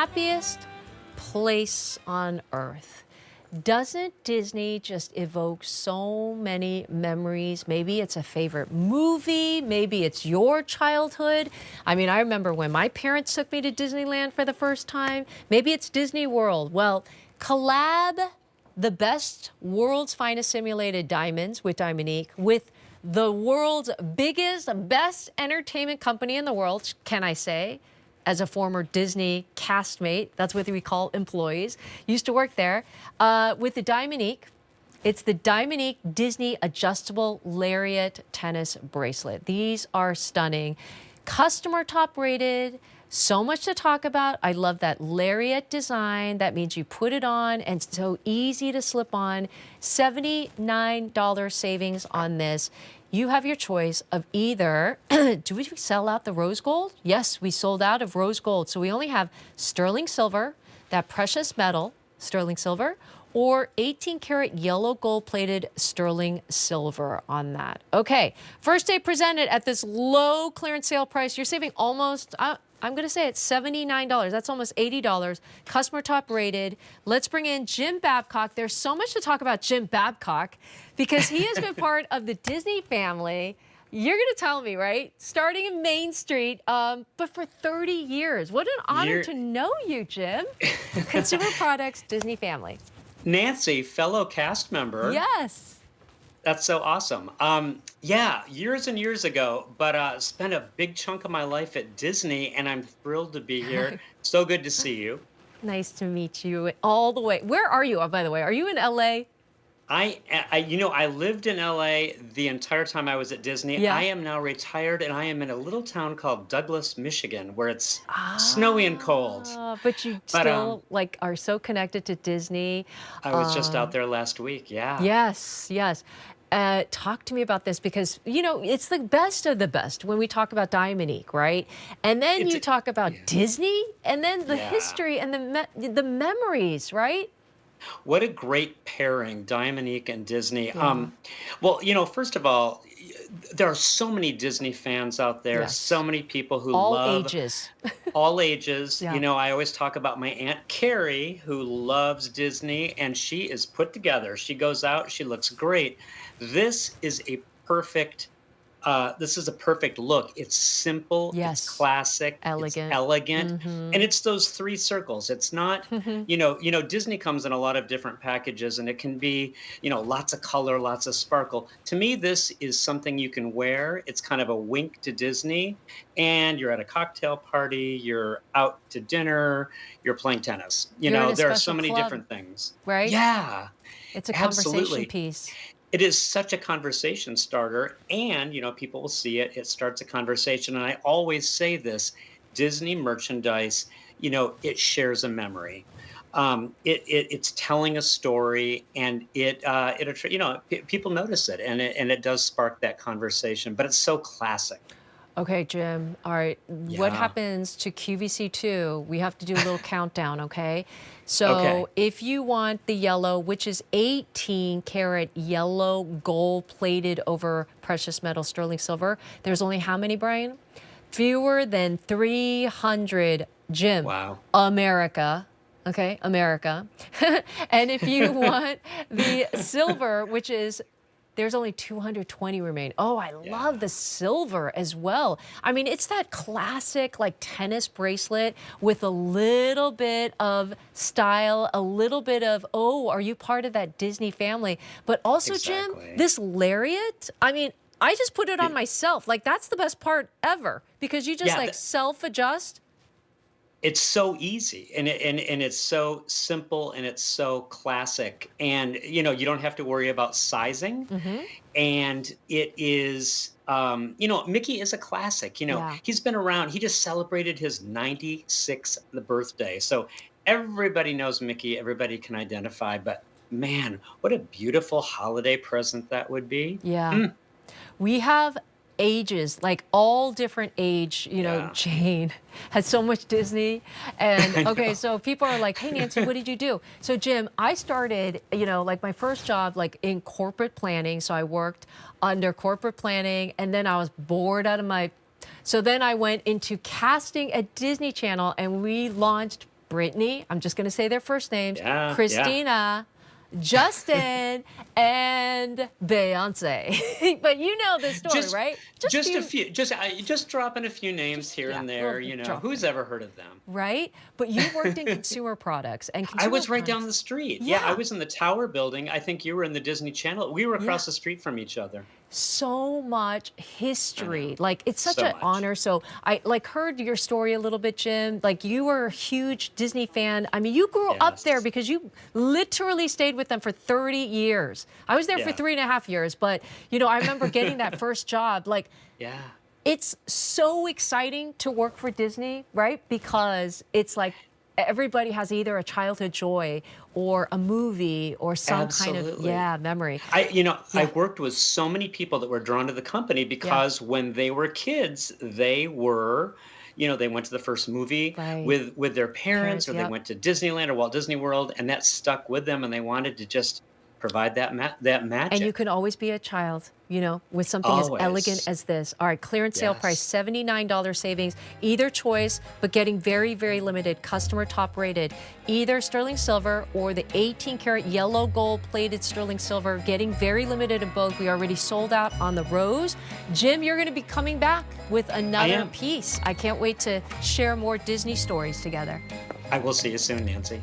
happiest place on earth. Doesn't Disney just evoke so many memories? Maybe it's a favorite movie, maybe it's your childhood. I mean, I remember when my parents took me to Disneyland for the first time. Maybe it's Disney World. Well, collab the best, world's finest simulated diamonds with Diamonique with the world's biggest, best entertainment company in the world, can I say, as a former Disney castmate, that's what we call employees, used to work there, with the Diamonique. It's the Diamonique Disney Adjustable Lariat Tennis Bracelet. These are stunning. Customer top rated, so much to talk about. I love that Lariat design. That means you put it on and it's so easy to slip on. $79 savings on this. You have your choice of either, do we sell out the rose gold? Yes, we sold out of rose gold. So we only have sterling silver, that precious metal, sterling silver, or 18 karat yellow gold plated sterling silver on that. Okay, first day presented at this low clearance sale price. You're saving almost, I'm gonna say it's $79. That's almost $80. Customer top rated. Let's bring in Jim Babcock. There's so much to talk about Jim Babcock because he has been part of the Disney family. You're gonna tell me, right? Starting in Main Street, but for 30 years. What an honor to know you, Jim. Consumer Products, Disney family. Nancy, fellow cast member. Yes. That's so awesome. Yeah, years and years ago, but spent a big chunk of my life at Disney, and I'm thrilled to be here. So good to see you. Nice to meet you all the way. Where are you, by the way? Are you in LA? I lived in LA the entire time I was at Disney. Yeah. I am now retired, and I am in a little town called Douglas, Michigan, where it's snowy and cold. But you still like are so connected to Disney. I was just out there last week. Yeah. Yes, yes. Talk to me about this because, you know, it's the best of the best when we talk about Diamonique, right? And then you talk about Disney and then the history and the memories, right? What a great pairing, Diamonique and Disney. Well, first of all, there are so many Disney fans out there, Yes. so many people who All love ages. all ages. Yeah. I always talk about my Aunt Carrie, who loves Disney, and she is put together. She goes out, she looks great. This is a perfect look. It's simple, Yes. it's classic, Elegant. it's elegant, Mhm. and it's those three circles. It's not, Disney comes in a lot of different packages, and it can be, lots of color, lots of sparkle. To me, this is something you can wear. It's kind of a wink to Disney, and you're at a cocktail party, you're out to dinner, you're playing tennis. You're in a There are so special many club, different things. right? Yeah. It's a conversation Absolutely. piece. It is such a conversation starter, and people will see it. It starts a conversation, and I always say this: Disney merchandise, it shares a memory. It's telling a story, and people notice it, and it does spark that conversation. But it's so classic. Okay, Jim. All right. What Yeah. happens to QVC2? We have to do a little countdown, okay? So Okay. if you want the yellow, which is 18 karat yellow gold plated over precious metal sterling silver, there's only how many, Brian? Fewer than 300, Jim. Wow. America. Okay, America. And if you want the silver, which is there's only 220 remain. Oh, I love the silver as well. I mean, it's that classic like tennis bracelet with a little bit of style, a little bit of, oh, are you part of that Disney family? But also, Exactly. Jim, this lariat, I mean, I just put it on myself. Like, that's the best part ever because you just Yeah, like self-adjust. It's so easy, and it's so simple, and it's so classic, and you don't have to worry about sizing, and it is Mickey is a classic. Yeah. He's been around. He just celebrated his 96th birthday, so everybody knows Mickey. Everybody can identify, but man, what a beautiful holiday present that would be. Yeah. We have ages, like all different age, Yeah. Jane has so much Disney. And I okay, know. so people are like, hey, Nancy, what did you do? So Jim, I started, like my first job, like in corporate planning. So I worked under corporate planning and then I was bored out of my, so then I went into casting at Disney Channel and we launched Brittany, I'm just going to say their first names, Yeah, Christina, Justin, and Beyonce. But you know the story, Just right? just a few, just dropping a few names here Yeah, and we'll there, you know, drop who's them. ever heard of them? Right? But you worked in consumer products and I consumer was right down the products. street. Yeah, I Yeah. was in the Tower building. I think you were in the Disney Channel. We were Yeah. across the street from each other. So much I know. history. Like it's such So an much. honor. So I like heard your story a little bit, Jim. Like you were a huge Disney fan. I mean, you grew up there Yes. because you literally stayed with them for 30 years. I was there for Yeah. 3.5 years, but I remember getting that first job. Like Yeah. it's so exciting to work for Disney, right? Because it's like everybody has either a childhood joy or a movie or some kind of, Absolutely. yeah, memory. I Yeah, worked with so many people that were drawn to the company yeah, because when they were kids, they were, they went to the first movie right. with their parents, Parents, or they yep. went to Disneyland or Walt Disney World, and that stuck with them, and they wanted to just provide that And you magic. can always be a child, with something as elegant Always. as this. All right, clearance sale price, Yes. $79 savings, either choice, but getting very, very limited, customer top rated, either sterling silver or the 18 karat yellow gold plated sterling silver, getting very limited in both. We already sold out on the rose. Jim, you're going to be coming back with I another am. piece. I can't wait to share more Disney stories together. I will see you soon, Nancy.